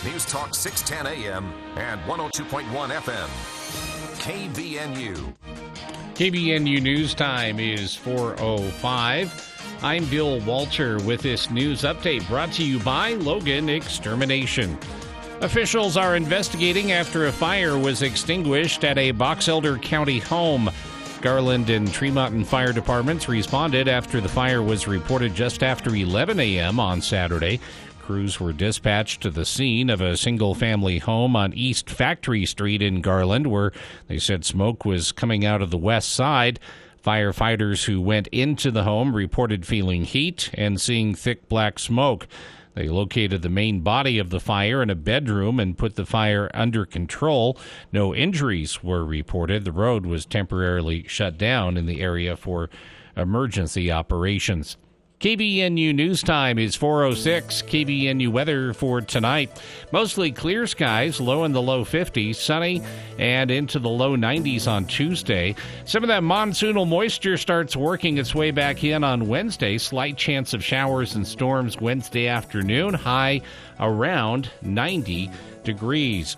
News Talk 610 AM and 102.1 FM. KBNU. KBNU News Time is 4:05. I'm Bill Walter with this news update brought to you by Logan Extermination. Officials are investigating after a fire was extinguished at a Box Elder County home. Garland and Tremonton fire departments responded after the fire was reported just after 11 a.m. on Saturday. Crews were dispatched to the scene of a single-family home on East Factory Street in Garland, where they said smoke was coming out of the west side. Firefighters who went into the home reported feeling heat and seeing thick black smoke. They located the main body of the fire in a bedroom and put the fire under control. No injuries were reported. The road was temporarily shut down in the area for emergency operations. KBNU News Time is 4:06. KBNU weather for tonight. Mostly clear skies, low in the low 50s, sunny and into the low 90s on Tuesday. Some of that monsoonal moisture starts working its way back in on Wednesday. Slight chance of showers and storms Wednesday afternoon, high around 90 degrees.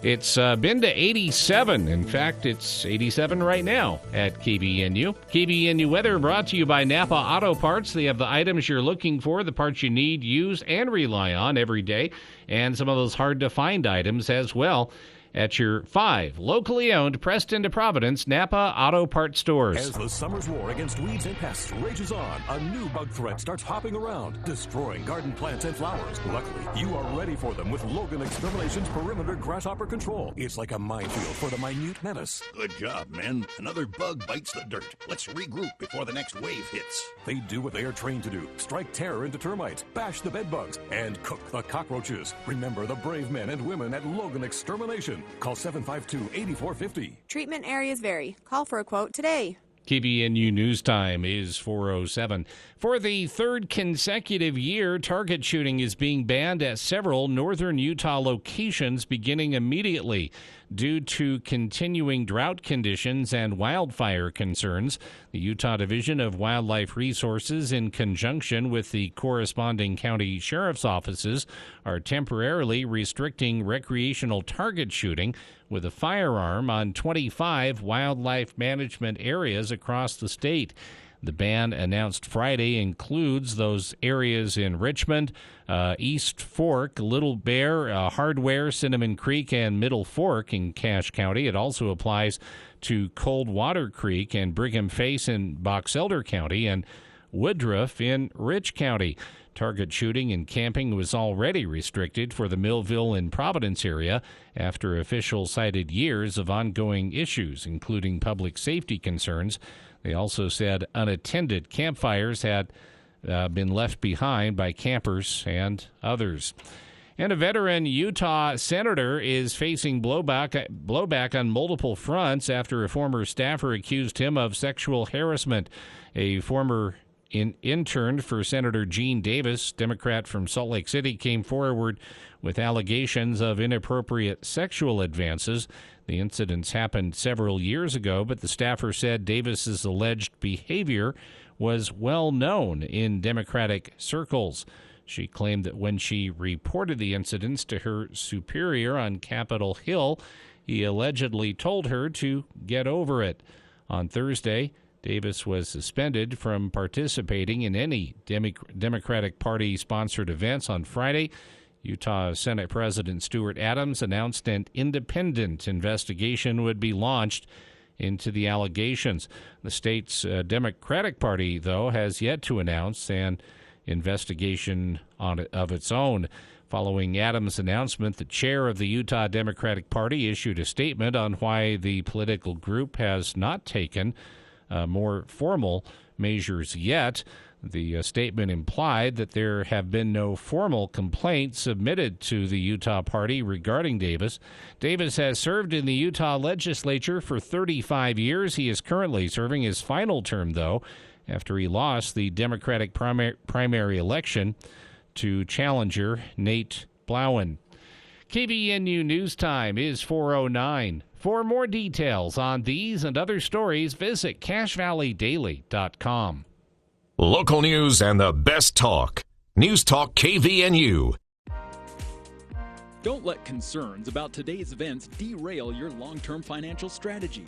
It's been to 87. In fact, it's 87 right now at KBNU. KBNU weather brought to you by Napa Auto Parts. They have the items you're looking for, the parts you need, use, and rely on every day, and some of those hard-to-find items as well at your 5 locally owned Preston to Providence Napa Auto Parts stores. As the summer's war against weeds and pests rages on, a new bug threat starts hopping around, destroying garden plants and flowers. Luckily, you are ready for them with Logan Extermination's Perimeter Grasshopper Control. It's like a minefield for the minute menace. Good job, men. Another bug bites the dirt. Let's regroup before the next wave hits. They do what they are trained to do. Strike terror into termites, bash the bed bugs, and cook the cockroaches. Remember the brave men and women at Logan Extermination. Call 752-8450. Treatment areas vary. Call for a quote today. KBNU News Time is 4:07. For the third consecutive year, target shooting is being banned at several northern Utah locations beginning immediately due to continuing drought conditions and wildfire concerns. The Utah Division of Wildlife Resources, in conjunction with the corresponding county sheriff's offices, are temporarily restricting recreational target shooting with a firearm on 25 wildlife management areas across the state. The ban announced Friday includes those areas in Richmond, East Fork, Little Bear, Hardware, Cinnamon Creek, and Middle Fork in Cache County. It also applies to Coldwater Creek and Brigham Face in Box Elder County and Woodruff in Rich County. Target shooting and camping was already restricted for the Millville and Providence area after officials cited years of ongoing issues, including public safety concerns. They also said unattended campfires had been left behind by campers and others. And a veteran Utah senator is facing blowback on multiple fronts after a former staffer accused him of sexual harassment. A former intern for Senator Gene Davis, Democrat from Salt Lake City, came forward with allegations of inappropriate sexual advances. The incidents happened several years ago, but the staffer said Davis's alleged behavior was well known in Democratic circles. She claimed that when she reported the incidents to her superior on Capitol Hill, he allegedly told her to get over it. On Thursday, Davis was suspended from participating in any Democratic Party-sponsored events. On Friday, Utah Senate President Stuart Adams announced an independent investigation would be launched into the allegations. The state's Democratic Party, though, has yet to announce an investigation of its own. Following Adams' announcement, the chair of the Utah Democratic Party issued a statement on why the political group has not taken more formal measures yet. The statement implied that there have been no formal complaints submitted to the Utah Party regarding Davis. Davis has served in the Utah legislature for 35 years. He is currently serving his final term, though, after he lost the Democratic primary election to challenger Nate Blauen. KBNU News Time is 4:09. For more details on these and other stories, visit CacheValleyDaily.com. Local news and the best talk. News Talk KVNU. Don't let concerns about today's events derail your long-term financial strategy.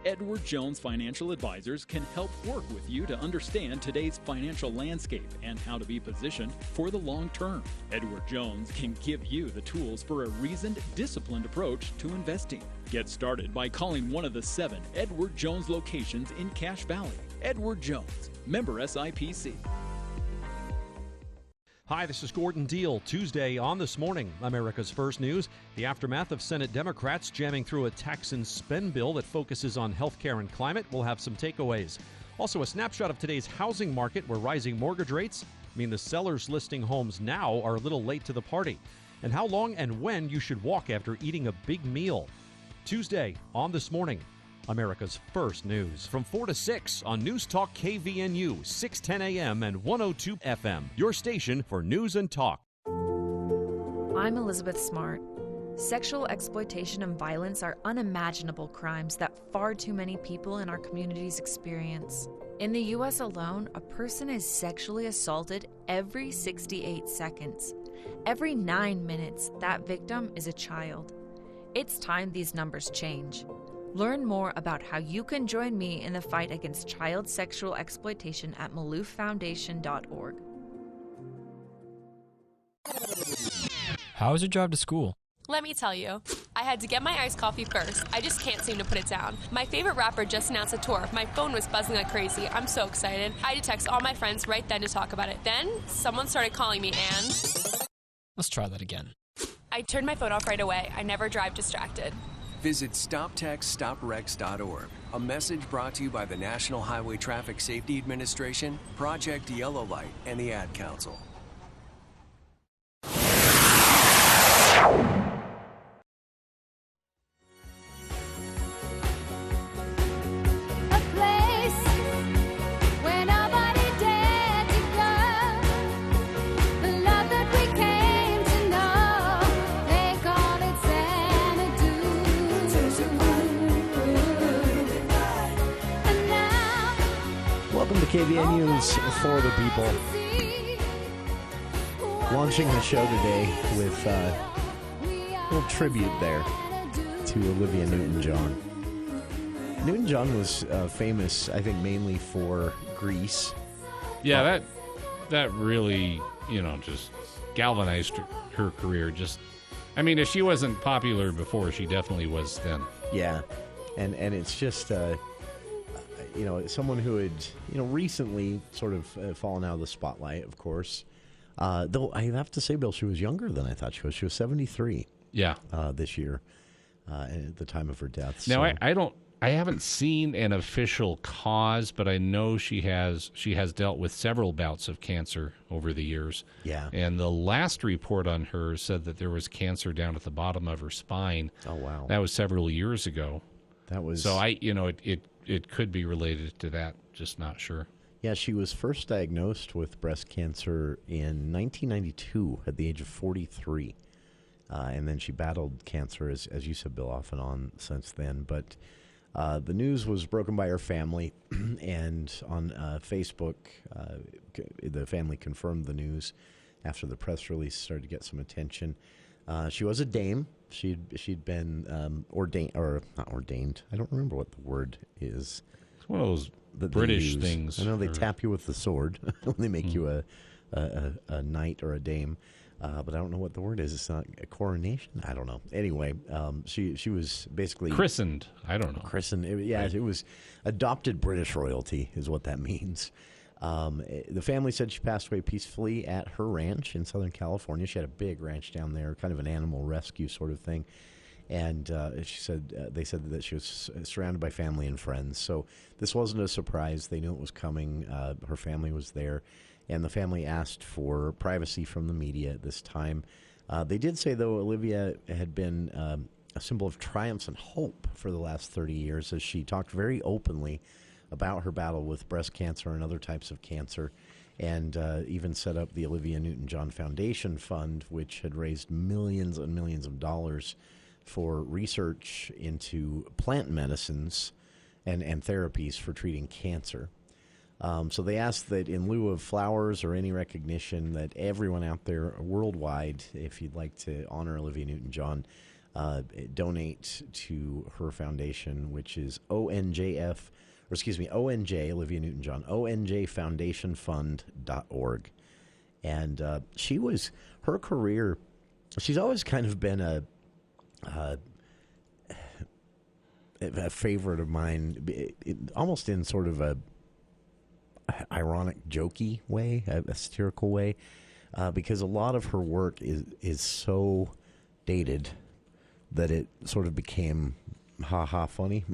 Edward Jones Financial Advisors can help work with you to understand today's financial landscape and how to be positioned for the long term. Edward Jones can give you the tools for a reasoned, disciplined approach to investing. Get started by calling one of the 7 Edward Jones locations in Cache Valley. Edward Jones, member SIPC. Hi, this is Gordon Deal. Tuesday on This Morning, America's First News. The aftermath of Senate Democrats jamming through a tax and spend bill that focuses on health care and climate. We'll have some takeaways. Also, a snapshot of today's housing market where rising mortgage rates mean the sellers listing homes now are a little late to the party. And how long and when you should walk after eating a big meal. Tuesday on This Morning, America's First News. From 4 to 6 on News Talk KVNU, 610 AM and 102 FM. Your station for news and talk. I'm Elizabeth Smart. Sexual exploitation and violence are unimaginable crimes that far too many people in our communities experience. In the U.S. alone, a person is sexually assaulted every 68 seconds. Every 9 minutes, that victim is a child. It's time these numbers change. Learn more about how you can join me in the fight against child sexual exploitation at malouffoundation.org. How was your drive to school? Let me tell you, I had to get my iced coffee first. I just can't seem to put it down. My favorite rapper just announced a tour. My phone was buzzing like crazy. I'm so excited. I had to text all my friends right then to talk about it. Then, someone started calling me and... Let's try that again. I turned my phone off right away. I never drive distracted. Visit StopTextStopWrecks.org. A message brought to you by the National Highway Traffic Safety Administration, Project Yellow Light, and the Ad Council. KVNU's For the People. Launching the show today with a little tribute there to Olivia Newton-John. Newton-John was famous, I think, mainly for Grease. Yeah, that really, just galvanized her career. I mean, if she wasn't popular before, she definitely was then. Yeah, and it's just... someone who had, recently sort of fallen out of the spotlight, of course. Though I have to say, Bill, she was younger than I thought she was. She was 73. Yeah. This year, at the time of her death. Now, so. I haven't seen an official cause, but I know she has dealt with several bouts of cancer over the years. Yeah. And the last report on her said that there was cancer down at the bottom of her spine. Oh, wow. That was several years ago. That was... So it could be related to that, just not sure. Yeah, she was first diagnosed with breast cancer in 1992 at the age of 43. And then she battled cancer, as you said, Bill, off and on since then. But the news was broken by her family, and on Facebook, the family confirmed the news after the press release started to get some attention. She was a dame. She'd been ordained, or not ordained. I don't remember what the word is. It's one of those British things. I know they tap you with the sword when they make you a knight or a dame, but I don't know what the word is. It's not a coronation. I don't know. Anyway, she was basically christened. I don't know. Christened. It was adopted British royalty, is what that means. The family said she passed away peacefully at her ranch in Southern California. She had a big ranch down there, kind of an animal rescue sort of thing. And she said they said that she was surrounded by family and friends. So this wasn't a surprise. They knew it was coming. Her family was there. And the family asked for privacy from the media at this time. They did say, though, Olivia had been a symbol of triumphs and hope for the last 30 years, as she talked very openly about her battle with breast cancer and other types of cancer, and even set up the Olivia Newton-John Foundation Fund, which had raised millions and millions of dollars for research into plant medicines and therapies for treating cancer. So they asked that in lieu of flowers or any recognition, that everyone out there worldwide, if you'd like to honor Olivia Newton-John, donate to her foundation, which is ONJ, Olivia Newton-John, onjfoundationfund.org. And her career, she's always kind of been a favorite of mine, almost in sort of a ironic, jokey way, a satirical way, because a lot of her work is so dated that it sort of became ha-ha funny.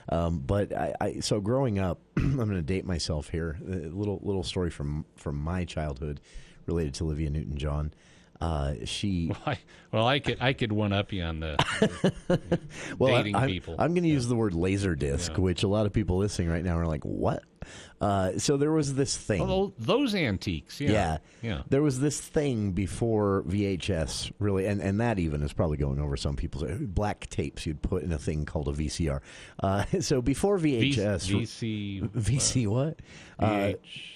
But so growing up, I'm going to date myself here, a little story from my childhood related to Olivia Newton-John. I could one up you on the dating people. I'm going to use the word Laserdisc, which a lot of people listening right now are like, what? So there was this thing. Oh, those antiques, yeah. There was this thing before VHS, really, and that even is probably going over some people's black tapes you'd put in a thing called a VCR. So before VHS... VC what?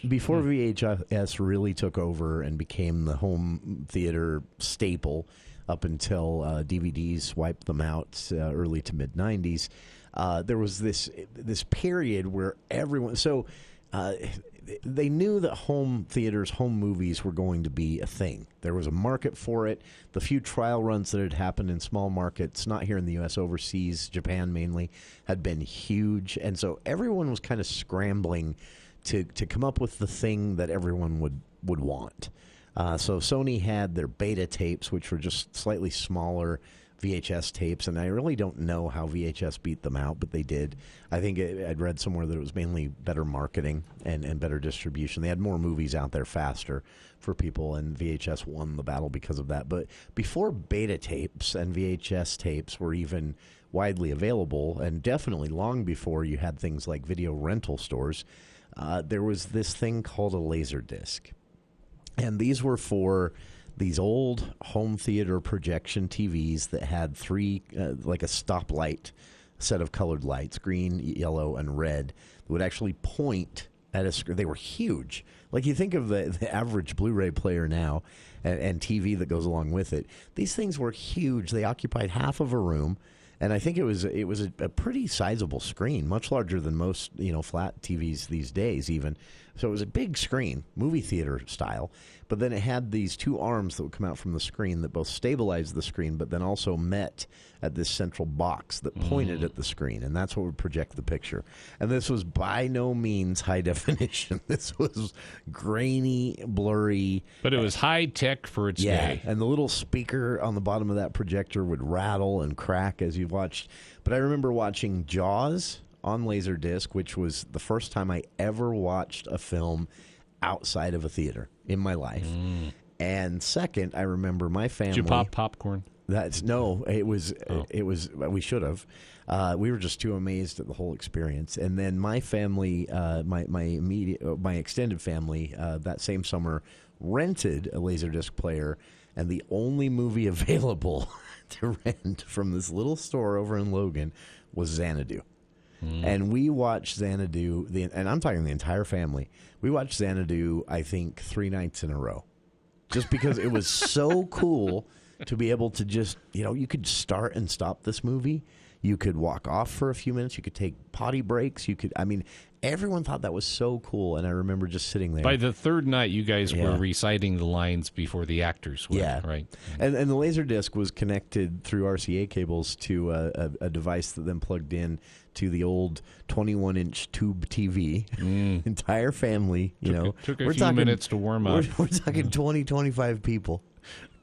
Before VHS really took over and became the home theater staple up until DVDs wiped them out early to mid-'90s, there was this period where everyone... So they knew that home theaters, home movies were going to be a thing. There was a market for it. The few trial runs that had happened in small markets, not here in the U.S., overseas, Japan mainly, had been huge. And so everyone was kind of scrambling to come up with the thing that everyone would want. So Sony had their beta tapes, which were just slightly smaller VHS tapes, and I really don't know how VHS beat them out, but they did. I think I'd read somewhere that it was mainly better marketing and better distribution. They had more movies out there faster for people, and VHS won the battle because of that. But before beta tapes and VHS tapes were even widely available, and definitely long before you had things like video rental stores, there was this thing called a Laserdisc. And these were for these old home theater projection TVs that had three, like a stoplight set of colored lights, green, yellow, and red, that would actually point at a screen. They were huge. Like you think of the average Blu-ray player now and TV that goes along with it. These things were huge. They occupied half of a room. And I think it was a pretty sizable screen, much larger than most flat TVs these days even. So it was a big screen, movie theater style. But then it had these two arms that would come out from the screen that both stabilized the screen, but then also met at this central box that pointed at the screen, and that's what would project the picture. And this was by no means high definition. This was grainy, blurry. But it was high tech for its day. And the little speaker on the bottom of that projector would rattle and crack as you watched. But I remember watching Jaws on Laserdisc, which was the first time I ever watched a film outside of a theater in my life. And second, I remember my family. Did you pop popcorn? It was. We should have. We were just too amazed at the whole experience. And then my family, my extended family, that same summer rented a Laserdisc player, and the only movie available to rent from this little store over in Logan was Xanadu. And we watched Xanadu, and I'm talking the entire family. We watched Xanadu, I think, 3 nights in a row, just because it was so cool to be able to just, you could start and stop this movie. You could walk off for a few minutes. You could take potty breaks. Everyone thought that was so cool, and I remember just sitting there. By the third night, you guys were reciting the lines before the actors went, right? And the Laserdisc was connected through RCA cables to a device that then plugged in to the old 21-inch tube TV. Entire family, Took a few minutes to warm up. We're talking 20, 25 people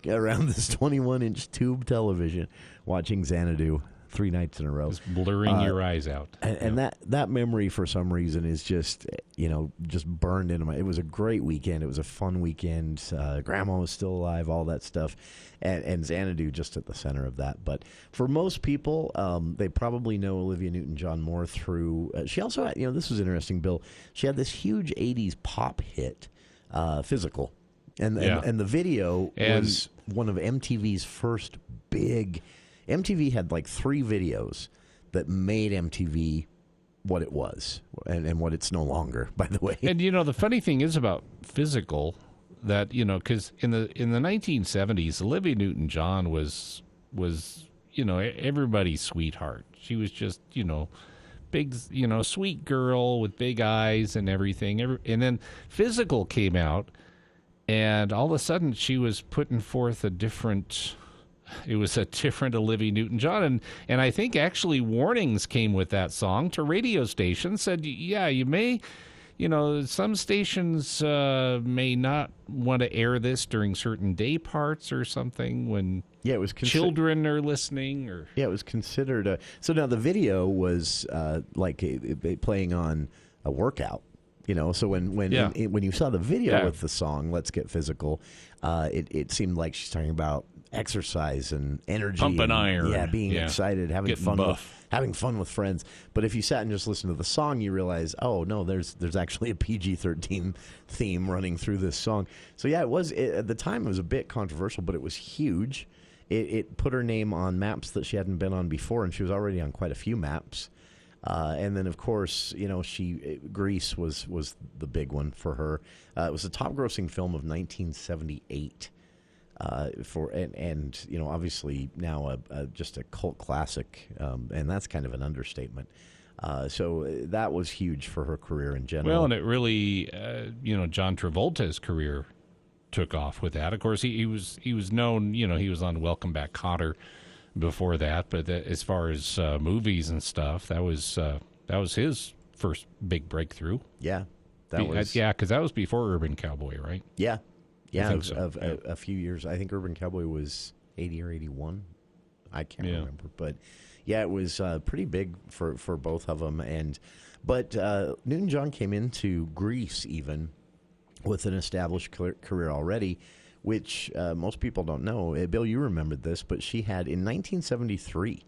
around this 21-inch tube television watching Xanadu 3 nights in a row. Just blurring your eyes out. And that memory, for some reason, is just burned into my... It was a great weekend. It was a fun weekend. Grandma was still alive, all that stuff. And Xanadu just at the center of that. But for most people, they probably know Olivia Newton-John more through... she also had... this was interesting, Bill. She had this huge 80s pop hit, Physical. And the video was one of MTV's first big... MTV had like 3 videos that made MTV what it was and what it's no longer, by the way. And, the funny thing is about physical that, because in the 1970s, Olivia Newton-John was everybody's sweetheart. She was just, big, sweet girl with big eyes and everything. And then Physical came out, and all of a sudden she was putting forth a different Olivia Newton-John. And I think actually warnings came with that song to radio stations, said, yeah, you may, some stations may not want to air this during certain day parts or something when it was children are listening. It was considered so now the video was playing on a workout. So when you saw the video with the song "Let's Get Physical," it seemed like she's talking about exercise and energy, pumping iron, being excited, having fun with friends. But if you sat and just listened to the song, you realize, oh no, there's actually a PG-13 theme running through this song. So it was at the time it was a bit controversial, but it was huge. It put her name on maps that she hadn't been on before, and she was already on quite a few maps. And then, of course, Grease was the big one for her. It was the top-grossing film of 1978. Obviously now just a cult classic, and that's kind of an understatement. So that was huge for her career in general. Well, and it really, John Travolta's career took off with that. Of course, he was known. He was on Welcome Back, Kotter before that. But as far as movies and stuff, that was his first big breakthrough. Yeah, because that was before Urban Cowboy, right? Yeah. Yeah, it was a few years. I think Urban Cowboy was 80 or 81. I can't remember. But, it was pretty big for both of them. But Newton-John came into Grease even with an established career already, which most people don't know. Bill, you remembered this, but she had, in 1973,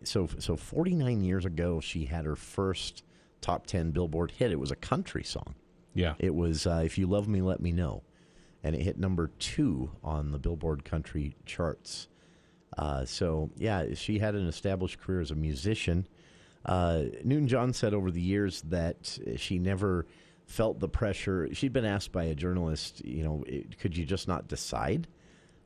so 49 years ago, she had her first top 10 Billboard hit. It was a country song. Yeah. It was If You Love Me, Let Me Know. And it hit number 2 on the Billboard country charts. She had an established career as a musician. Newton-John said over the years that she never felt the pressure. She'd been asked by a journalist, could you just not decide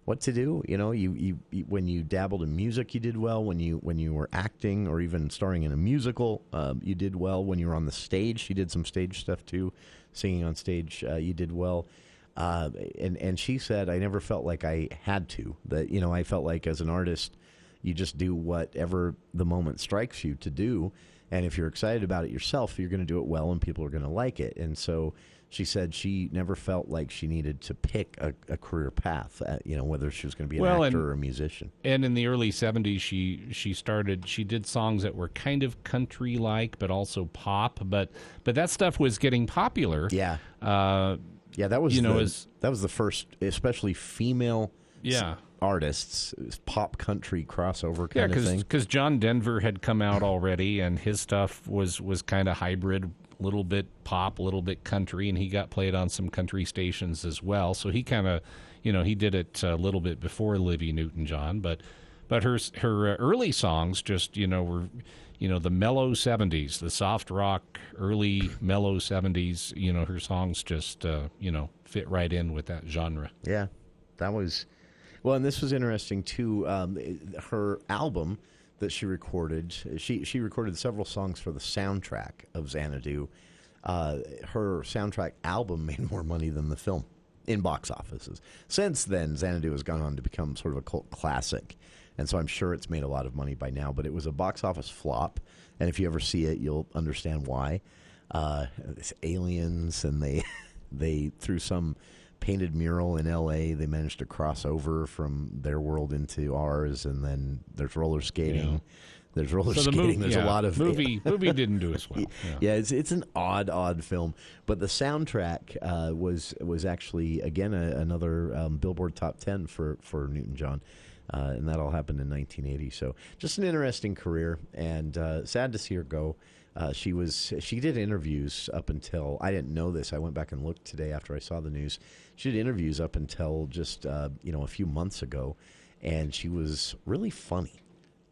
what to do? You when you dabbled in music, you did well. When you were acting or even starring in a musical, you did well. When you were on the stage, she did some stage stuff too, singing on stage. You did well. And she said, I never felt like I had to. That, I felt like as an artist, you just do whatever the moment strikes you to do. And if you're excited about it yourself, you're going to do it well and people are going to like it. And so she said she never felt like she needed to pick a career path, whether she was going to be an actor or a musician. And in the early 70s, she did songs that were kind of country-like, but also pop. But that stuff was getting popular. Yeah. That was the first, especially female artists, pop country crossover kind of thing. Because John Denver had come out already, and his stuff was kind of hybrid, a little bit pop, a little bit country, and he got played on some country stations as well. So he kind of, he did it a little bit before Olivia Newton-John, but her early songs just, were, the mellow 70s, the soft rock, early mellow 70s, her songs just, fit right in with that genre. Yeah, that was, well, and this was interesting too. Her album that she recorded, she recorded several songs for the soundtrack of Xanadu. Her soundtrack album made more money than the film in box offices. Since then, Xanadu has gone on to become sort of a cult classic. And so I'm sure it's made a lot of money by now, but it was a box office flop. And if you ever see it, you'll understand why. It's aliens, and they through some painted mural in L.A., they managed to cross over from their world into ours, and then there's roller skating. Yeah. There's roller skating. There's a lot of movie didn't do as well. Yeah, it's an odd film, but the soundtrack was actually again another Billboard top 10 for Newton-John. And that all happened in 1980. So just an interesting career, and sad to see her go. She did interviews up until, I didn't know this. I went back and looked today after I saw the news. She did interviews up until just a few months ago, and she was really funny.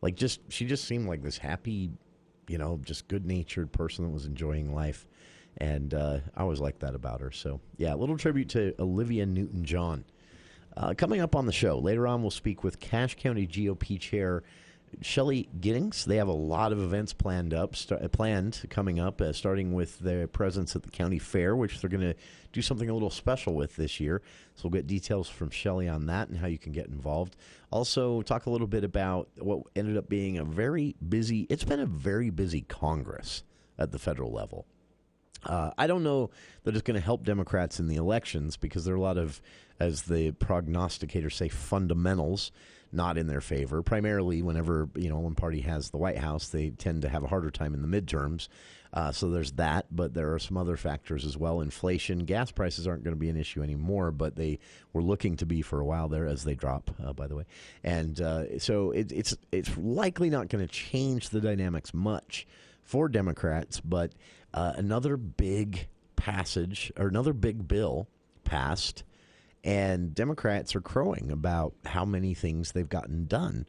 Like she just seemed like this happy, just good-natured person that was enjoying life. And I always liked that about her. So, yeah, a little tribute to Olivia Newton-John. Coming up on the show, later on we'll speak with Cache County GOP Chair Shelley Giddings. They have a lot of events planned coming up, starting with their presence at the county fair, which they're going to do something a little special with this year. So we'll get details from Shelley on that and how you can get involved. Also, talk a little bit about what ended up being a very busy Congress at the federal level. I don't know that it's going to help Democrats in the elections because there are a lot of, as the prognosticators say, fundamentals not in their favor. Primarily, whenever one party has the White House, they tend to have a harder time in the midterms. So there's that, but there are some other factors as well. Inflation, gas prices aren't going to be an issue anymore, but they were looking to be for a while there as they drop, by the way. And so it's likely not going to change the dynamics much for Democrats, but another big bill passed. And Democrats are crowing about how many things they've gotten done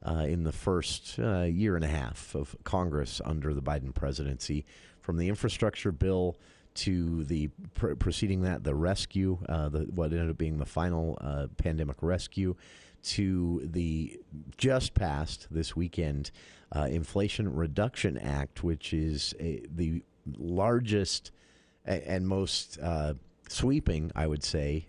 in the first year and a half of Congress under the Biden presidency, from the infrastructure bill to the preceding that, the rescue, what ended up being the final pandemic rescue, to the just passed this weekend Inflation Reduction Act, which is the largest and most sweeping, I would say,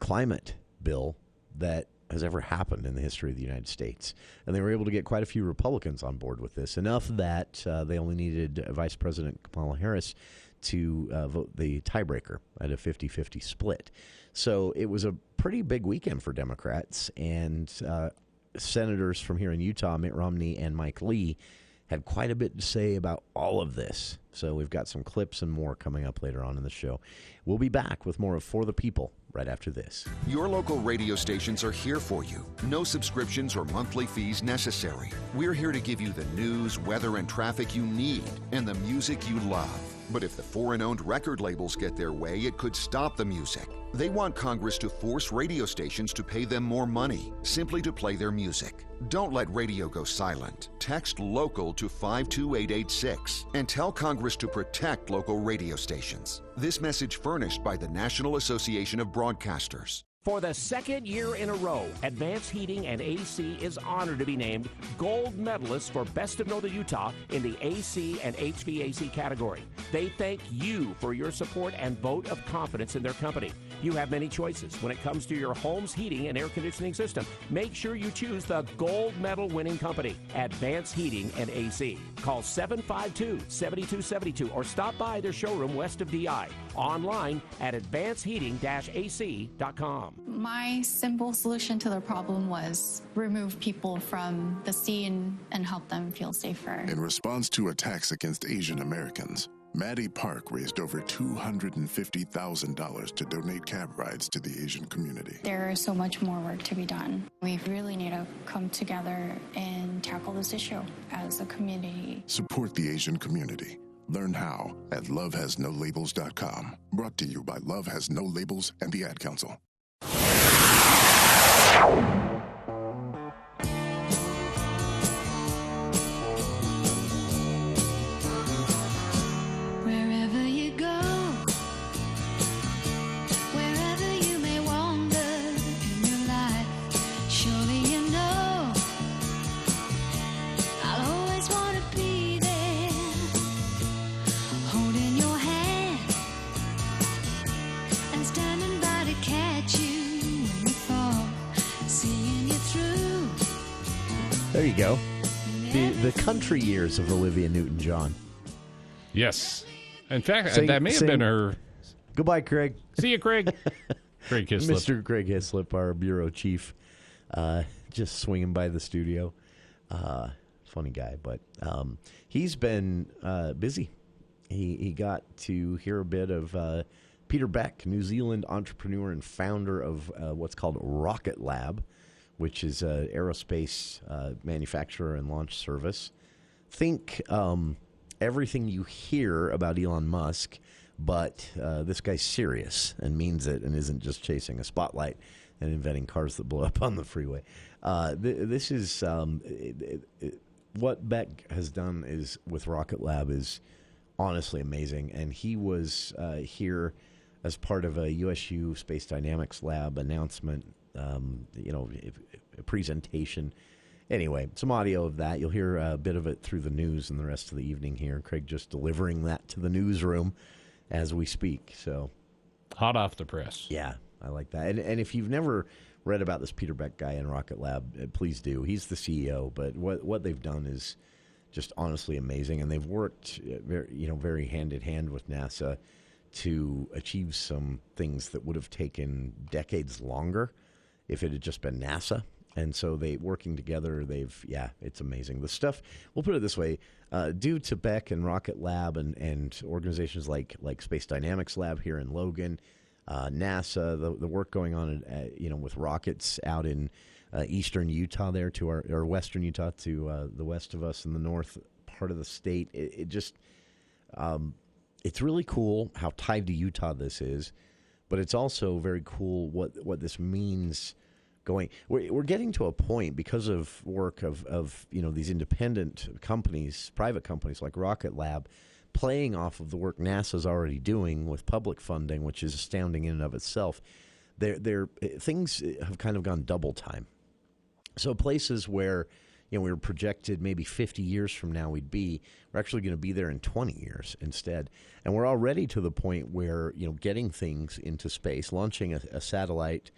climate bill that has ever happened in the history of the United States. And they were able to get quite a few Republicans on board with this, enough that they only needed Vice President Kamala Harris to vote the tiebreaker at a 50-50 split. So it was a pretty big weekend for Democrats, and senators from here in Utah, Mitt Romney and Mike Lee, had quite a bit to say about all of this. So we've got some clips and more coming up later on in the show. We'll be back with more of For the People right after this. Your local radio stations are here for you. No subscriptions or monthly fees necessary. We're here to give you the news, weather, and traffic you need and the music you love. But if the foreign-owned record labels get their way, it could stop the music. They want Congress to force radio stations to pay them more money simply to play their music. Don't let radio go silent. Text LOCAL to 52886 and tell Congress to protect local radio stations. This message furnished by the National Association of Broadcasters. For the second year in a row, Advanced Heating and AC is honored to be named Gold Medalist for Best of Northern Utah in the AC and HVAC category. They thank you for your support and vote of confidence in their company. You have many choices when it comes to your home's heating and air conditioning system. Make sure you choose the Gold Medal winning company, Advanced Heating and AC. Call 752-7272 or stop by their showroom west of DI. Online at advancedheating-ac.com. My simple solution to the problem was remove people from the scene and help them feel safer. In response to attacks against Asian Americans, Maddie Park raised over $250,000 to donate cab rides to the Asian community. There is so much more work to be done. We really need to come together and tackle this issue as a community. Support the Asian community. Learn how at lovehasnolabels.com. Brought to you by Love Has No Labels and the Ad Council. Wherever you go, wherever you may wander in your life, surely you know I'll always want to be there, holding your hand and standing by to catch you when you fall, seeing you through. There you go. The country years of Olivia Newton-John. Yes. In fact, that may have been her. Goodbye, Craig. See you, Craig. Craig Hislop. Mr. Craig Hislop, our bureau chief, just swinging by the studio. Funny guy, but he's been busy. He got to hear a bit of Peter Beck, New Zealand entrepreneur and founder of what's called Rocketlab, which is an aerospace manufacturer and launch service. Think everything you hear about Elon Musk, but this guy's serious and means it and isn't just chasing a spotlight and inventing cars that blow up on the freeway. This is what Beck has done is with Rocketlab is honestly amazing. And he was here as part of a USU Space Dynamics Lab announcement, a presentation. Anyway, some audio of that. You'll hear a bit of it through the news in the rest of the evening here. Craig just delivering that to the newsroom as we speak. So hot off the press. Yeah, I like that. And if you've never read about this Peter Beck guy in Rocketlab, please do. He's the CEO, but what they've done is just honestly amazing, and they've worked very hand in hand with NASA to achieve some things that would have taken decades longer if it had just been NASA. And so working together, it's amazing. The stuff, we'll put it this way, due to Beck and Rocketlab and organizations like Space Dynamics Lab here in Logan, NASA, the work going on, with rockets out in eastern Utah there or western Utah to the west of us in the north part of the state. It just, it's really cool how tied to Utah this is, but it's also very cool what this means. We're getting to a point because of work of these independent companies, private companies like Rocketlab, playing off of the work NASA's already doing with public funding, which is astounding in and of itself. Things have kind of gone double time. So places where we were projected maybe 50 years from now we're actually going to be there in 20 years instead. And we're already to the point where getting things into space, launching a satellite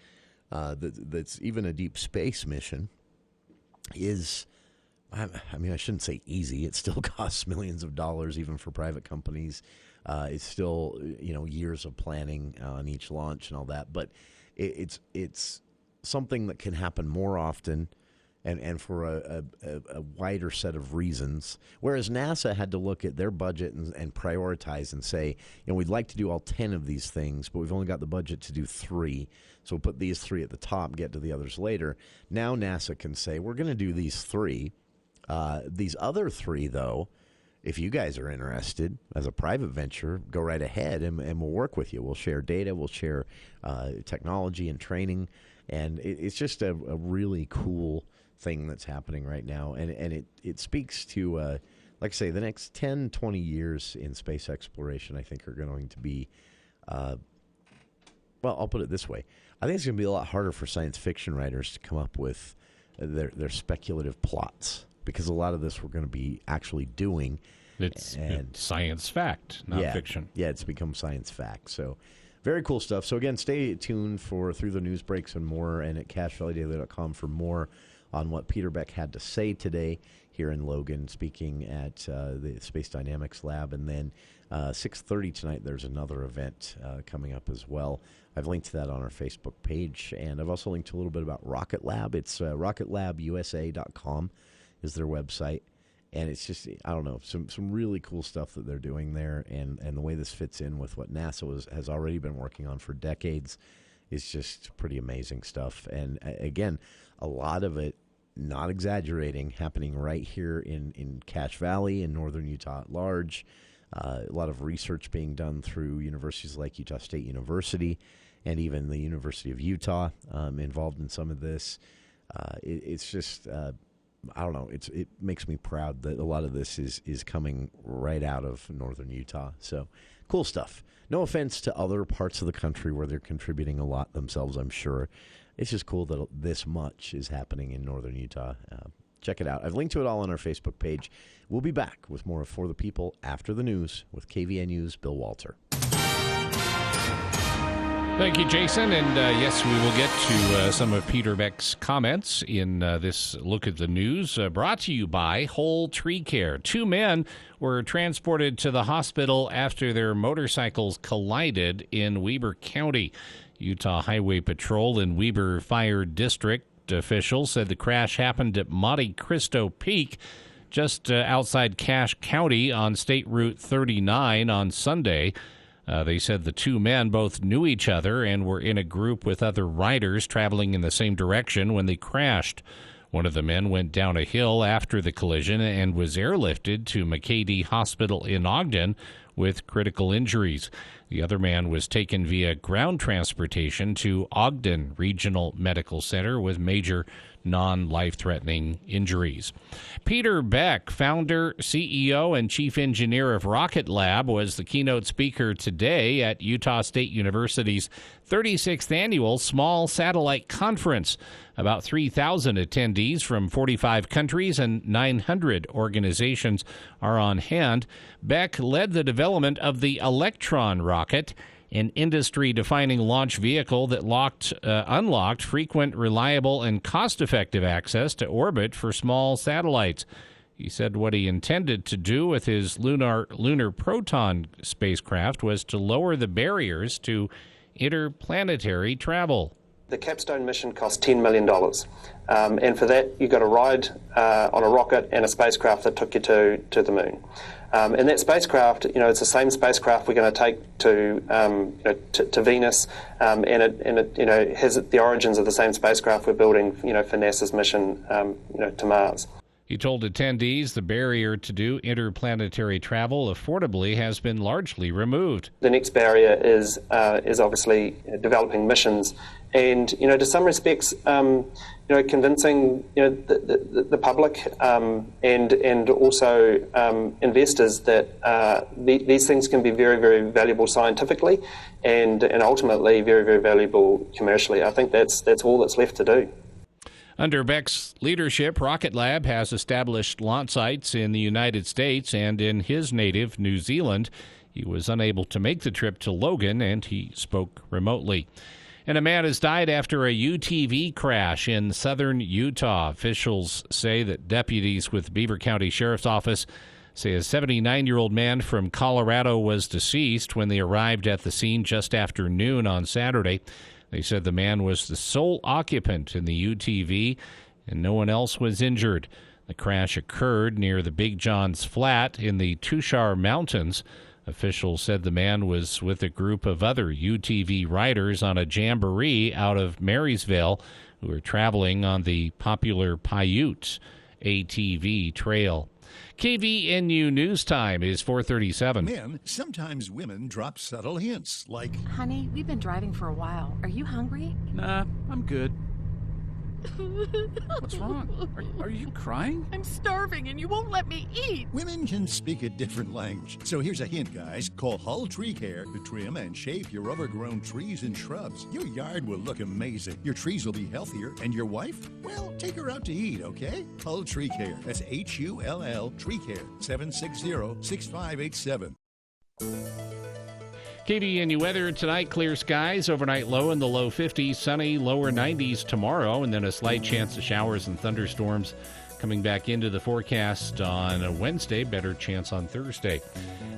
that's even a deep space mission is, I shouldn't say easy. It still costs millions of dollars, even for private companies. It's still, years of planning on each launch and all that. But it's something that can happen more often and for a wider set of reasons. Whereas NASA had to look at their budget and prioritize and say, we'd like to do all 10 of these things, but we've only got the budget to do 3. So we'll put these 3 at the top, get to the others later. Now NASA can say, we're going to do these 3. These other 3, though, if you guys are interested as a private venture, go right ahead and we'll work with you. We'll share data. We'll share technology and training. And it's just a really cool thing that's happening right now. And it speaks to, like I say, the next 10, 20 years in space exploration, I think, are going to be, well, I'll put it this way. I think it's going to be a lot harder for science fiction writers to come up with their speculative plots, because a lot of this we're going to be actually doing. It's science fact, not fiction. Yeah, it's become science fact. So very cool stuff. So again, stay tuned for Through the News Breaks and more, and at CashValleyDaily.com for more on what Peter Beck had to say today here in Logan, speaking at the Space Dynamics Lab. And then 6:30 tonight, there's another event coming up as well. I've linked to that on our Facebook page, and I've also linked to a little bit about Rocketlab. It's rocketlabusa.com is their website. And it's just, I don't know, some really cool stuff that they're doing there. And the way this fits in with what NASA has already been working on for decades is just pretty amazing stuff. And again, a lot of it, not exaggerating, happening right here in Cache Valley in northern Utah at large. A lot of research being done through universities like Utah State University and even the University of Utah involved in some of this. It's just... I don't know. It makes me proud that a lot of this is coming right out of northern Utah. So cool stuff. No offense to other parts of the country where they're contributing a lot themselves, I'm sure. It's just cool that this much is happening in northern Utah. Check it out. I've linked to it all on our Facebook page. We'll be back with more of For the People after the news with KVNU's Bill Walter. Thank you, Jason. And yes, we will get to some of Peter Beck's comments in this look at the news, brought to you by Whole Tree Care. 2 men were transported to the hospital after their motorcycles collided in Weber County. Utah Highway Patrol and Weber Fire District officials said the crash happened at Monte Cristo Peak, just outside Cache County on State Route 39 on Sunday. They said the 2 men both knew each other and were in a group with other riders traveling in the same direction when they crashed. One of the men went down a hill after the collision and was airlifted to McKay Hospital in Ogden with critical injuries. The other man was taken via ground transportation to Ogden Regional Medical Center with major non-life-threatening injuries. Peter Beck, founder, CEO, and chief engineer of Rocketlab, was the keynote speaker today at Utah State University's 36th annual Small Satellite Conference. About 3,000 attendees from 45 countries and 900 organizations are on hand. Beck led the development of the Electron rocket, an industry-defining launch vehicle that unlocked frequent, reliable, and cost-effective access to orbit for small satellites. He said what he intended to do with his lunar Proton spacecraft was to lower the barriers to interplanetary travel. The capstone mission cost $10 million, and for that you got a ride on a rocket and a spacecraft that took you to the moon. And that spacecraft, it's the same spacecraft we're going to take to Venus, and it has the origins of the same spacecraft we're building, for NASA's mission, to Mars. He told attendees the barrier to do interplanetary travel affordably has been largely removed. The next barrier is obviously developing missions, and to some respects, convincing the public and also investors that these things can be very, very valuable scientifically, and ultimately very, very valuable commercially. I think that's all that's left to do. Under Beck's leadership, Rocketlab has established launch sites in the United States and in his native New Zealand. He was unable to make the trip to Logan, and he spoke remotely. And a man has died after a UTV crash in southern Utah. Officials say that deputies with Beaver County Sheriff's Office say a 79-year-old man from Colorado was deceased when they arrived at the scene just after noon on Saturday. They said the man was the sole occupant in the UTV and no one else was injured. The crash occurred near the Big John's Flat in the Tushar Mountains. Officials said the man was with a group of other UTV riders on a jamboree out of Marysville who were traveling on the popular Paiute ATV trail. KVNU News Time is 4:37. Men, sometimes women drop subtle hints like, Honey, we've been driving for a while. Are you hungry? Nah, I'm good. What's wrong? Are you crying? I'm starving and you won't let me eat. Women can speak a different language. So here's a hint, guys. Call Hull Tree Care to trim and shave your overgrown trees and shrubs. Your yard will look amazing. Your trees will be healthier. And your wife? Well, take her out to eat, okay? Hull Tree Care. That's HULL Tree Care. 760-6587. KVNU weather tonight, clear skies, overnight low in the low 50s, sunny, lower 90s tomorrow, and then a slight chance of showers and thunderstorms coming back into the forecast on a Wednesday, better chance on Thursday.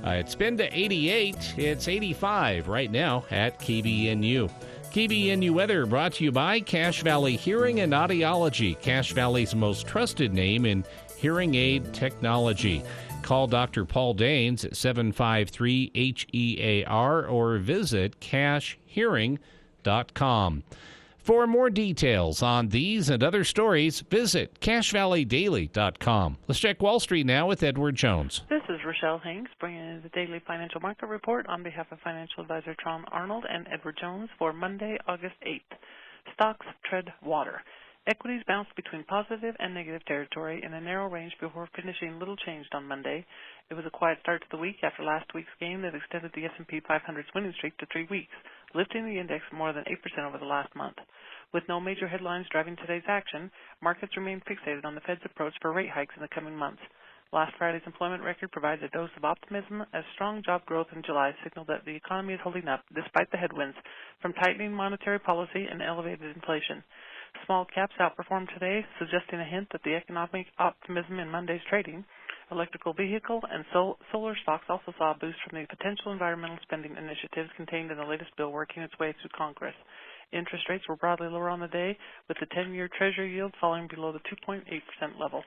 It's been to 88, it's 85 right now at KVNU. KVNU weather brought to you by Cache Valley Hearing and Audiology, Cache Valley's most trusted name in hearing aid technology. Call Dr. Paul Danes at 753-HEAR or visit cachehearing.com. For more details on these and other stories, visit cachevalleydaily.com. Let's check Wall Street now with Edward Jones. This is Rochelle Hanks bringing in the Daily Financial Market Report on behalf of financial advisor Tom Arnold and Edward Jones for Monday, August 8th. Stocks tread water. Equities bounced between positive and negative territory in a narrow range before finishing little changed on Monday. It was a quiet start to the week after last week's gain that extended the S&P 500's winning streak to 3 weeks, lifting the index more than 8% over the last month. With no major headlines driving today's action, markets remain fixated on the Fed's approach for rate hikes in the coming months. Last Friday's employment record provides a dose of optimism as strong job growth in July signaled that the economy is holding up despite the headwinds from tightening monetary policy and elevated inflation. Small caps outperformed today, suggesting a hint that the economic optimism in Monday's trading. Electrical vehicle and solar stocks also saw a boost from the potential environmental spending initiatives contained in the latest bill working its way through Congress. Interest rates were broadly lower on the day, with the 10-year Treasury yield falling below the 2.8% level.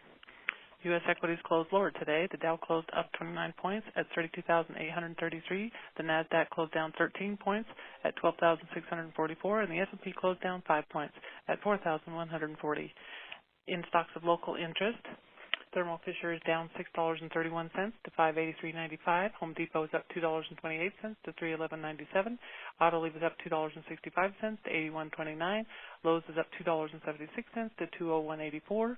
U.S. equities closed lower today. The Dow closed up 29 points at 32,833. The Nasdaq closed down 13 points at 12,644, and the S&P closed down 5 points at 4,140. In stocks of local interest, Thermo Fisher is down $6.31 to $583.95. Home Depot is up $2.28 to $311.97. Autoliv is up $2.65 to $81.29. Lowe's is up $2.76 to $201.84.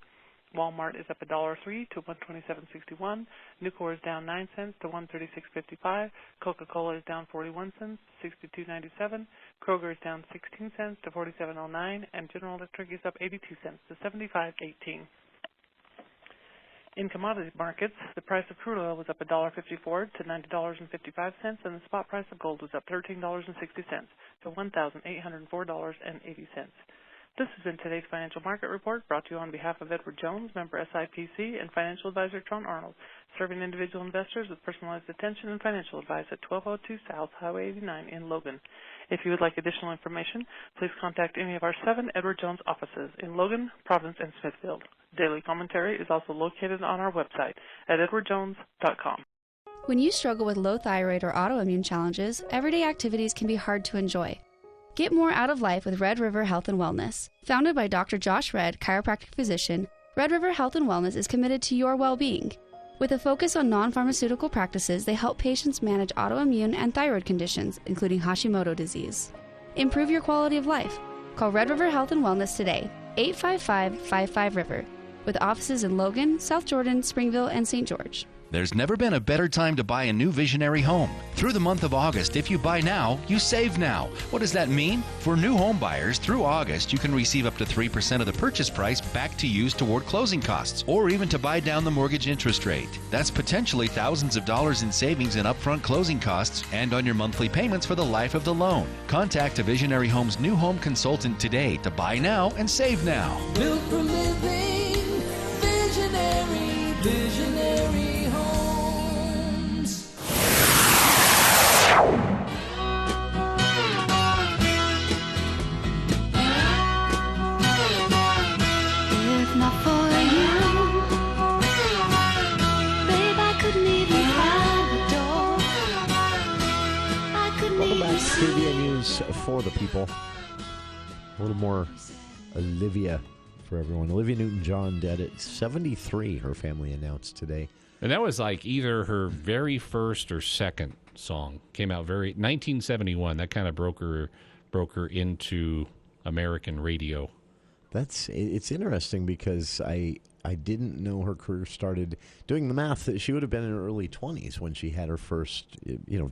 Walmart is up $1.03 to $127.61. Nucor is down 9 cents to $136.55. Coca-Cola is down 41 cents, $62.97. Kroger is down 16 cents to $47.09, and General Electric is up 82 cents to $75.18. In commodity markets, the price of crude oil was up $1.54 to $90.55, and the spot price of gold was up $13.60 to $1,804.80. This has been today's Financial Market Report, brought to you on behalf of Edward Jones, member SIPC, and financial advisor Tron Arnold, serving individual investors with personalized attention and financial advice at 1202 South Highway 89 in Logan. If you would like additional information, please contact any of our 7 Edward Jones offices in Logan, Providence, and Smithfield. Daily commentary is also located on our website at edwardjones.com. When you struggle with low thyroid or autoimmune challenges, everyday activities can be hard to enjoy. Get more out of life with Red River Health and Wellness. Founded by Dr. Josh Red, chiropractic physician, Red River Health and Wellness is committed to your well-being. With a focus on non-pharmaceutical practices, they help patients manage autoimmune and thyroid conditions, including Hashimoto disease. Improve your quality of life. Call Red River Health and Wellness today, 855-55-RIVER, with offices in Logan, South Jordan, Springville, and St. George. There's never been a better time to buy a new visionary home. Through the month of August, if you buy now, you save now. What does that mean? For new home buyers, through August, you can receive up to 3% of the purchase price back to use toward closing costs, or even to buy down the mortgage interest rate. That's potentially thousands of dollars in savings in upfront closing costs and on your monthly payments for the life of the loan. Contact a Visionary Homes new home consultant today to buy now and save now. Built for living, visionary homes. If not for you, babe, I couldn't even find the door. I couldn't Welcome even back to the News for the People. A little more Olivia for everyone. Olivia Newton-John dead at 73, her family announced today. And that was like either her very first or second song. Came out 1971. That kind of broke her into American radio. It's interesting because I didn't know her career started. Doing the math, that she would have been in her early 20s when she had her first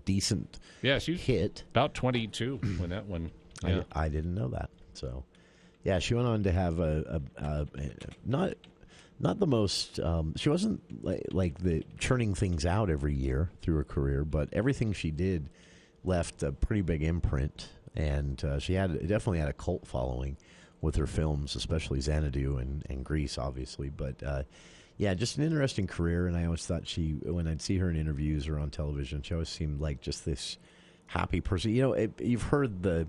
decent hit. About 22 when that one. Yeah. I didn't know that. So yeah, she went on to have a not the most. She wasn't like the churning things out every year through her career, but everything she did left a pretty big imprint, and she definitely had a cult following with her films, especially Xanadu and Grease, obviously. But yeah, just an interesting career, and I always thought when I'd see her in interviews or on television, she always seemed like just this happy person. You've heard the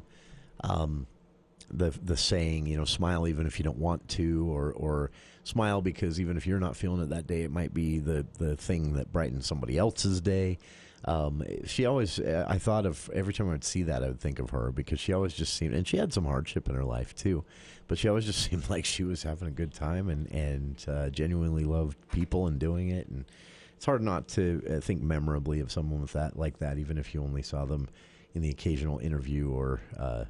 saying, smile even if you don't want to, or smile because even if you're not feeling it that day, it might be the thing that brightens somebody else's day. She always, I thought of, every time I would see that, I would think of her, because she always just seemed, and she had some hardship in her life too, but she always just seemed like she was having a good time and genuinely loved people and doing it. And it's hard not to think memorably of someone like that, even if you only saw them in the occasional interview or a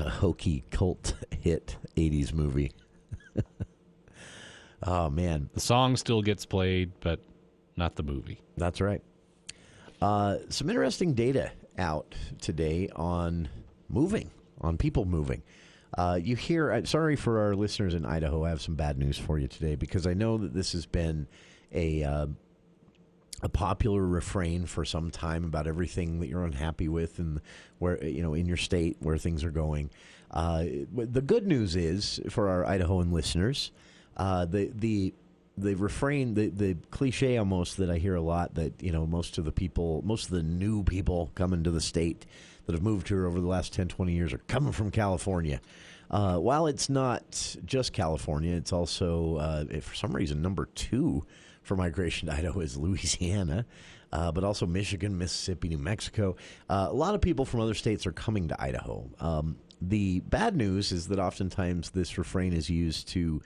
hokey cult hit 80s movie. Oh, man. The song still gets played, but not the movie. That's right. Some interesting data out today on people moving. You hear, sorry for our listeners in Idaho, I have some bad news for you today, because I know that this has been a popular refrain for some time about everything that you're unhappy with and where, in your state where things are going. The good news is, for our Idahoan listeners, the refrain, the cliche almost that I hear a lot, that most of the new people coming to the state that have moved here over the last 10, 20 years are coming from California. While it's not just California, it's also, for some reason, number 2 for migration to Idaho is Louisiana, but also Michigan, Mississippi, New Mexico. A lot of people from other states are coming to Idaho. The bad news is that oftentimes this refrain is used to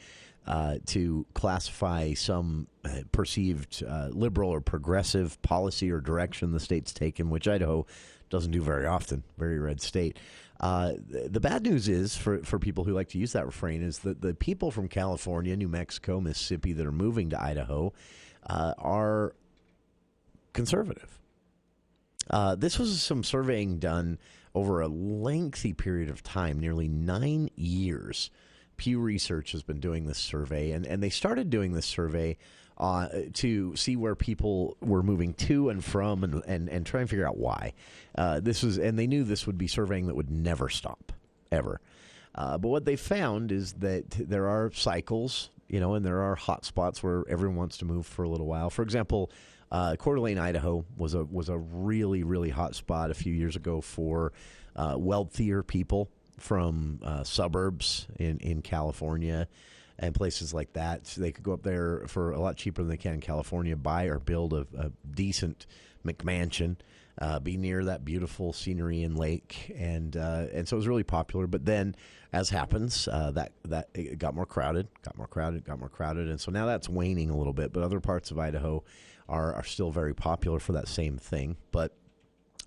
classify some perceived liberal or progressive policy or direction the state's taken, which Idaho doesn't do very often. Very red state. The bad news is for people who like to use that refrain is that the people from California, New Mexico, Mississippi that are moving to Idaho are conservative. This was some surveying done over a lengthy period of time, nearly 9 years. Pew Research has been doing this survey, and they started doing this survey to see where people were moving to and from and try and figure out why. And they knew this would be surveying that would never stop, ever. But what they found is that there are cycles, and there are hot spots where everyone wants to move for a little while. For example, Coeur d'Alene, Idaho was a really, really hot spot a few years ago for wealthier people from suburbs in California and places like that. So they could go up there for a lot cheaper than they can in California, buy or build a decent McMansion, be near that beautiful scenery and lake, and so it was really popular. But then, as happens, that it got more crowded, and so now that's waning a little bit. But other parts of Idaho are still very popular for that same thing. But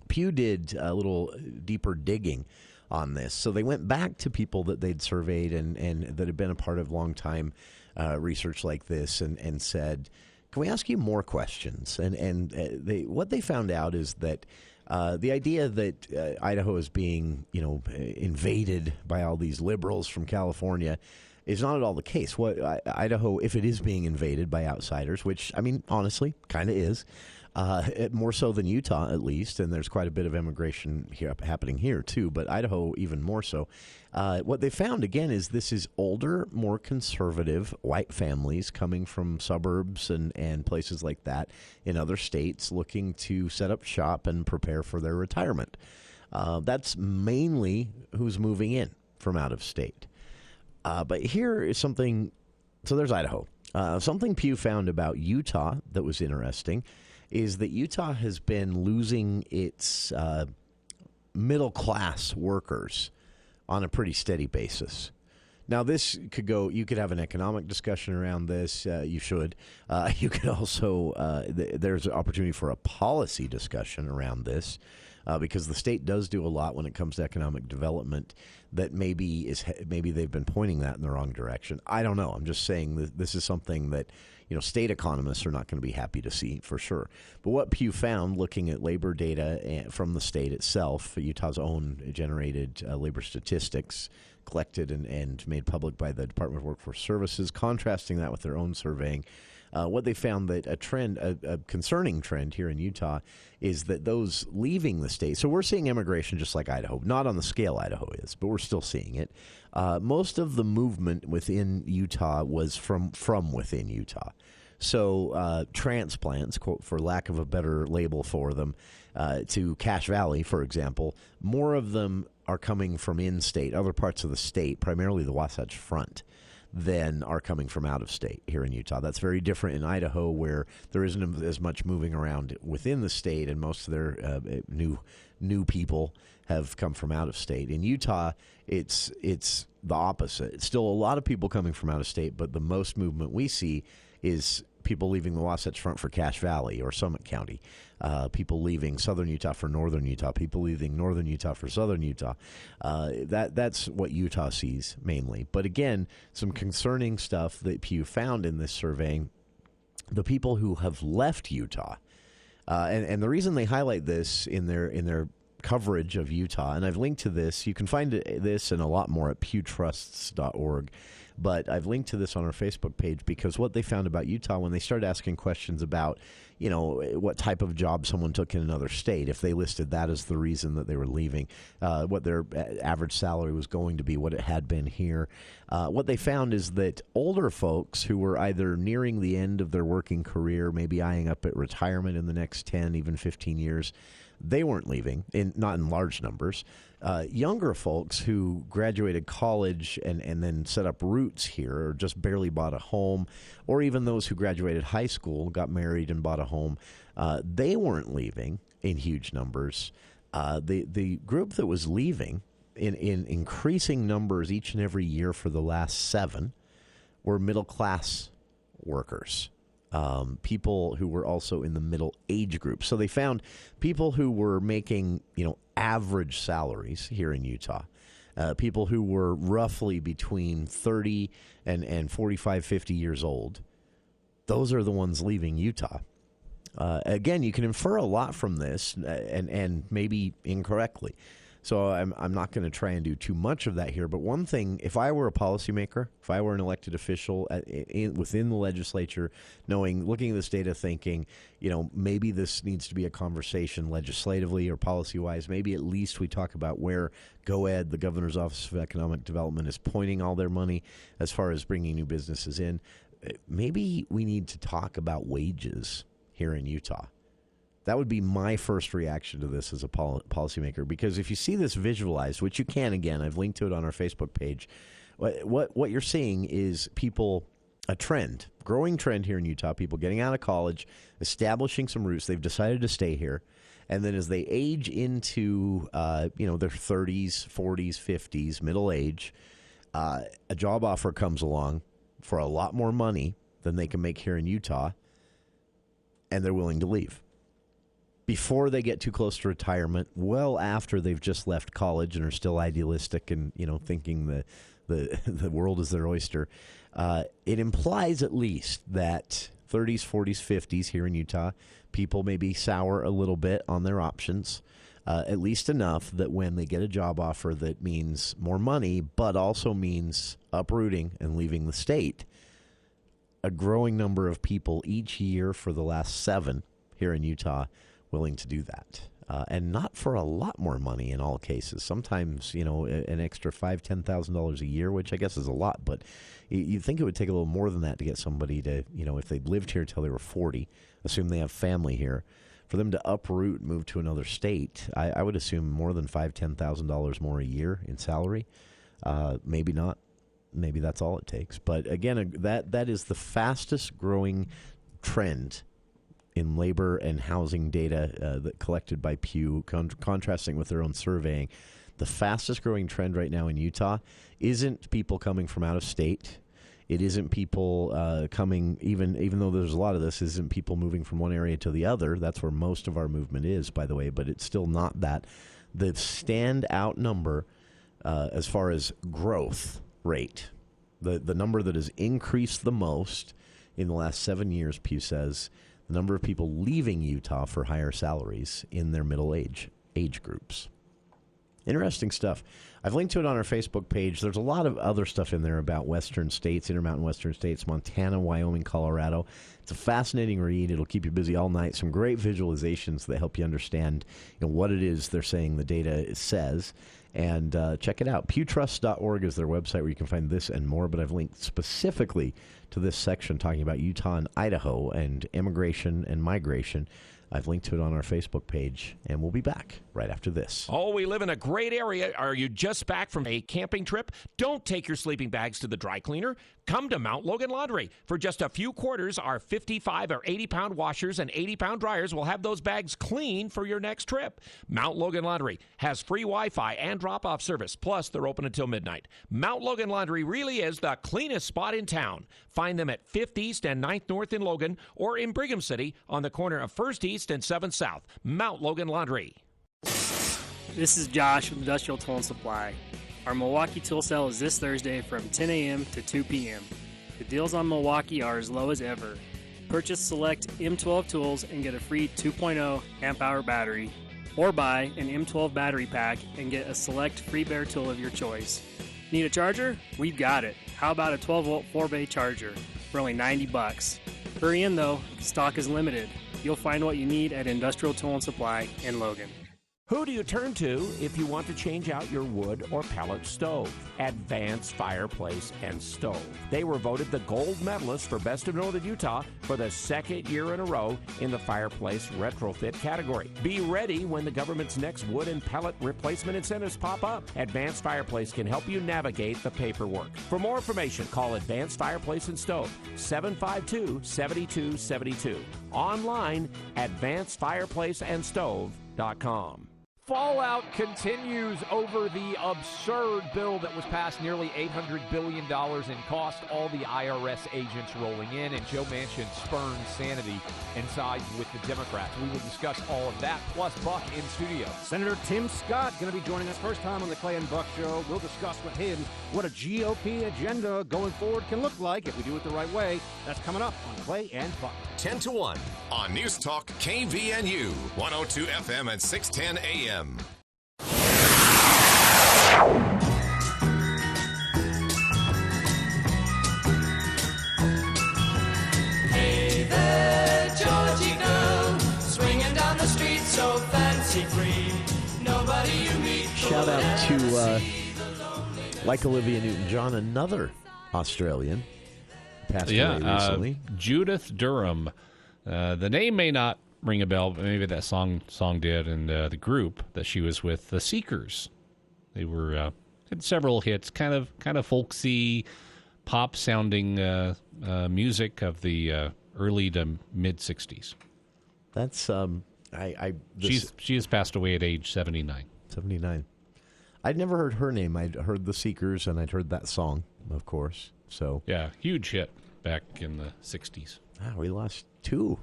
Pew did a little deeper digging on this. So they went back to people that they'd surveyed and that had been a part of long-time research like this and said, can we ask you more questions? And what they found out is that the idea that Idaho is being, invaded by all these liberals from California is not at all the case. Idaho, if it is being invaded by outsiders, which, honestly, kind of is, more so than Utah, at least, and there's quite a bit of immigration happening here, too, but Idaho even more so. What they found, again, is this is older, more conservative white families coming from suburbs and places like that in other states looking to set up shop and prepare for their retirement. That's mainly who's moving in from out of state. But here is something, so there's Idaho. Something Pew found about Utah that was interesting is that Utah has been losing its middle-class workers on a pretty steady basis. Now, this could go, you could have an economic discussion around this. You should. You could also, there's an opportunity for a policy discussion around this because the state does do a lot when it comes to economic development that maybe they've been pointing that in the wrong direction. I don't know. I'm just saying that this is something that, state economists are not going to be happy to see for sure. But what Pew found looking at labor data from the state itself, Utah's own generated labor statistics, collected and made public by the Department of Workforce Services, contrasting that with their own surveying, what they found that a concerning trend here in Utah is that those leaving the state, so we're seeing immigration just like Idaho, not on the scale Idaho is, but we're still seeing it. Most of the movement within Utah was from within Utah. So transplants, quote, for lack of a better label for them, to Cache Valley, for example, more of them are coming from in-state, other parts of the state, primarily the Wasatch Front, than are coming from out of state here in Utah. That's very different in Idaho, where there isn't as much moving around within the state, and most of their new people have come from out of state. In Utah, it's the opposite. It's still a lot of people coming from out of state, but the most movement we see is people leaving the Wasatch Front for Cache Valley or Summit County, people leaving southern Utah for northern Utah, people leaving northern Utah for southern Utah. That's what Utah sees mainly. But again, some concerning stuff that Pew found in this surveying, the people who have left Utah, and the reason they highlight this in their coverage of Utah, and I've linked to this, you can find this and a lot more at pewtrusts.org. But I've linked to this on our Facebook page because what they found about Utah when they started asking questions about, what type of job someone took in another state, if they listed that as the reason that they were leaving, what their average salary was going to be, what it had been here. What they found is that older folks who were either nearing the end of their working career, maybe eyeing up at retirement in the next 10, even 15 years, they weren't leaving, not in large numbers. Younger folks who graduated college and then set up roots here or just barely bought a home, or even those who graduated high school, got married and bought a home, they weren't leaving in huge numbers. The group that was leaving in increasing numbers each and every year for the last 7 were middle-class workers, people who were also in the middle age group. So they found people who were making, average salaries here in Utah, people who were roughly between 30 and 45, 50 years old. Those are the ones leaving Utah. Again, you can infer a lot from this, and maybe incorrectly. So I'm not going to try and do too much of that here. But one thing, if I were a policymaker, if I were an elected official within the legislature, looking at this data, thinking, maybe this needs to be a conversation legislatively or policy-wise. Maybe at least we talk about where GOED, the Governor's Office of Economic Development, is pointing all their money as far as bringing new businesses in. Maybe we need to talk about wages here in Utah. That would be my first reaction to this as a policymaker, because if you see this visualized, which you can, again, I've linked to it on our Facebook page, what you're seeing is a growing trend here in Utah, people getting out of college, establishing some roots. They've decided to stay here. And then as they age into, their 30s, 40s, 50s, middle age, a job offer comes along for a lot more money than they can make here in Utah, and they're willing to leave. Before they get too close to retirement, well after they've just left college and are still idealistic and, thinking the world is their oyster, it implies at least that 30s, 40s, 50s here in Utah, people maybe sour a little bit on their options, at least enough that when they get a job offer that means more money but also means uprooting and leaving the state, a growing number of people each year for the last 7 here in Utah willing to do that, and not for a lot more money in all cases. Sometimes, an extra $5,000, $10,000 a year, which I guess is a lot, but you'd think it would take a little more than that to get somebody to, if they'd lived here till they were 40, assume they have family here, for them to uproot and move to another state, I would assume more than $5,000, $10,000 more a year in salary. Maybe not. Maybe that's all it takes. But again, that is the fastest growing trend in labor and housing data that collected by Pew, contrasting with their own surveying. The fastest growing trend right now in Utah isn't people coming from out of state. It isn't people coming, even though there's a lot of this, isn't people moving from one area to the other. That's where most of our movement is, by the way, but it's still not that. The standout number as far as growth rate, the number that has increased the most in the last 7 years, Pew says, the number of people leaving Utah for higher salaries in their middle age groups. Interesting stuff. I've linked to it on our Facebook page. There's a lot of other stuff in there about western states, Intermountain Western states, Montana, Wyoming, Colorado. It's a fascinating read. It'll keep you busy all night. Some great visualizations that help you understand what it is they're saying the data says. And check it out. pewtrust.org is their website where you can find this and more, but I've linked specifically to this section talking about Utah and Idaho and immigration and migration. I've linked to it on our Facebook page, and we'll be back right after this. Oh, we live in a great area. Are you just back from a camping trip? Don't take your sleeping bags to the dry cleaner. Come to Mount Logan Laundry. For just a few quarters, our 55 or 80-pound washers and 80-pound dryers will have those bags clean for your next trip. Mount Logan Laundry has free Wi-Fi and drop-off service, plus they're open until midnight. Mount Logan Laundry really is the cleanest spot in town. Find them at 5th East and 9th North in Logan or in Brigham City on the corner of 1st East and 7th South. Mount Logan Laundry. This is Josh with Industrial Tool and Supply. Our Milwaukee tool sale is this Thursday from 10 a.m. to 2 p.m. The deals on Milwaukee are as low as ever. Purchase select M12 tools and get a free 2.0 amp-hour battery, or buy an M12 battery pack and get a select free bare tool of your choice. Need a charger? We've got it. How about a 12-volt 4-bay charger for only $90? Hurry in though, stock is limited. You'll find what you need at Industrial Tool and Supply in Logan. Who do you turn to if you want to change out your wood or pellet stove? Advanced Fireplace and Stove. They were voted the gold medalist for Best of Northern Utah for the second year in a row in the fireplace retrofit category. Be ready when the government's next wood and pellet replacement incentives pop up. Advanced Fireplace can help you navigate the paperwork. For more information, call Advanced Fireplace and Stove, 752-7272. Online, advancedfireplaceandstove.com. Fallout continues over the absurd bill that was passed, nearly $800 billion in cost, all the IRS agents rolling in, and Joe Manchin spurns sanity and sides with the Democrats. We will discuss all of that, plus Buck in studio. Senator Tim Scott going to be joining us first time on the Clay and Buck Show. We'll discuss with him what a GOP agenda going forward can look like if we do it the right way. That's coming up on Clay and Buck. 10 to 1 on News Talk KVNU, 102 FM and 610 AM. Hey there, Georgie girl, swinging down the street so fancy-free. Nobody you meet. Shout out to, like Olivia Newton-John, another Australian. Passed away recently. Judith Durham. The name may not ring a bell, but maybe that song did. And the group that she was with, the Seekers, they were had several hits, kind of folksy, pop sounding music of the early to mid '60s. That's she has passed away at age 79. 79. I'd never heard her name. I'd heard the Seekers, and I'd heard that song, of course. So yeah, huge hit back in the '60s. We lost two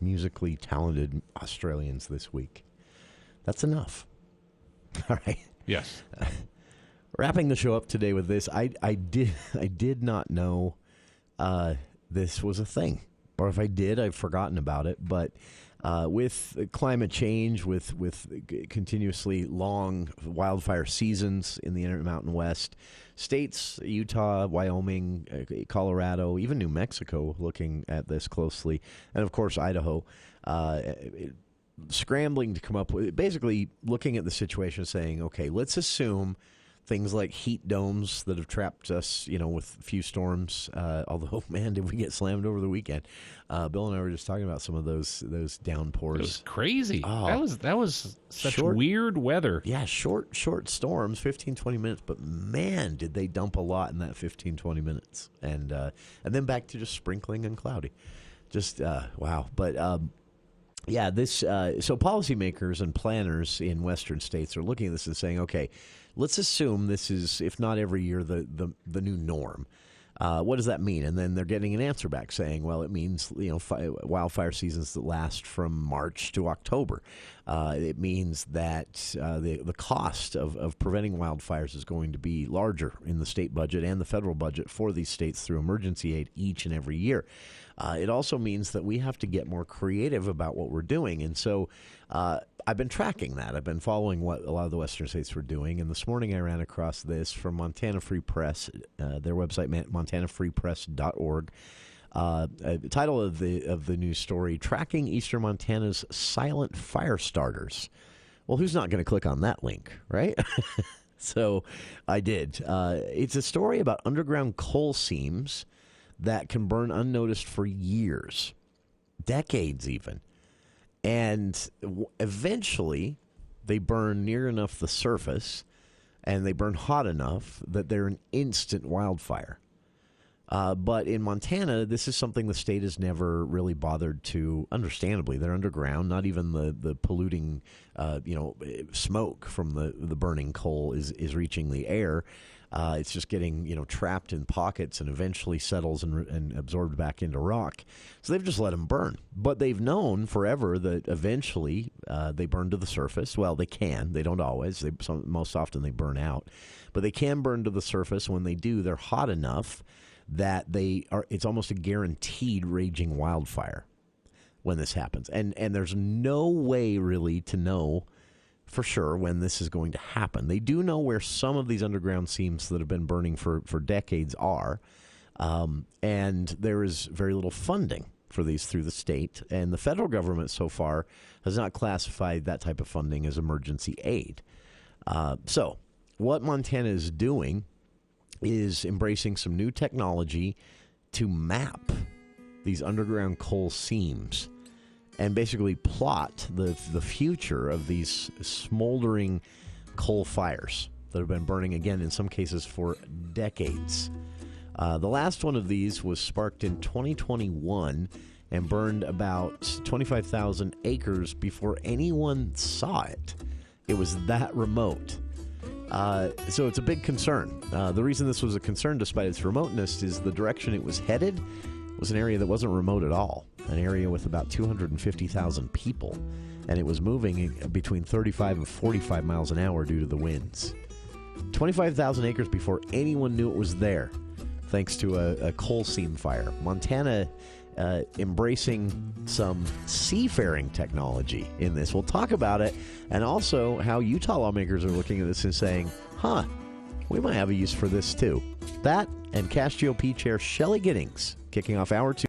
musically talented Australians this week. That's enough. All right. Yes. Wrapping the show up today with this, I did not know this was a thing, or if I did, I've forgotten about it. But with climate change, with continuously long wildfire seasons in the Intermountain West, states, Utah, Wyoming, Colorado, even New Mexico, looking at this closely, and of course Idaho, scrambling to come up with, basically looking at the situation, saying, okay, let's assume things like heat domes that have trapped us, with a few storms. Although, man, did we get slammed over the weekend? Bill and I were just talking about some of those downpours. It was crazy. Oh, that was such weird weather. Yeah, short storms, 15, 20 minutes. But, man, did they dump a lot in that 15, 20 minutes. And then back to just sprinkling and cloudy. Just, wow. But, yeah, this so policymakers and planners in Western states are looking at this and saying, okay, let's assume this is, if not every year, the new norm. What does that mean? And then they're getting an answer back saying, well, it means wildfire seasons that last from March to October. It means that the cost of preventing wildfires is going to be larger in the state budget and the federal budget for these states through emergency aid each and every year. It also means that we have to get more creative about what we're doing. And so I've been tracking that. I've been following what a lot of the Western states were doing. And this morning I ran across this from Montana Free Press, their website, montanafreepress.org. The title of the news story, Tracking Eastern Montana's Silent Fire Starters. Well, who's not going to click on that link, right? So I did. It's a story about underground coal seams that can burn unnoticed for years, decades even. And eventually they burn near enough the surface and they burn hot enough that they're an instant wildfire. But in Montana, this is something the state has never really bothered to, understandably. They're underground. Not even the polluting, smoke from the burning coal is reaching the air. It's just getting, trapped in pockets and eventually settles and absorbed back into rock. So they've just let them burn. But they've known forever that eventually they burn to the surface. Well, they can. They don't always. Most often they burn out. But they can burn to the surface. When they do, they're hot enough that it's almost a guaranteed raging wildfire when this happens. And there's no way really to know for sure when this is going to happen. They do know where some of these underground seams that have been burning for decades are, and there is very little funding for these through the state, and the federal government so far has not classified that type of funding as emergency aid. So what Montana is doing is embracing some new technology to map these underground coal seams and basically plot the future of these smoldering coal fires that have been burning, again, in some cases for decades. The last one of these was sparked in 2021 and burned about 25,000 acres before anyone saw it. It was that remote. So it's a big concern. The reason this was a concern, despite its remoteness, is the direction it was headed was an area that wasn't remote at all, an area with about 250,000 people, and it was moving between 35 and 45 miles an hour due to the winds. 25,000 acres before anyone knew it was there, thanks to a coal seam fire. Montana embracing some seafaring technology in this. We'll talk about it, and also how Utah lawmakers are looking at this and saying, we might have a use for this too. That and Cash GOP Chair Shelley Giddings kicking off Hour 2.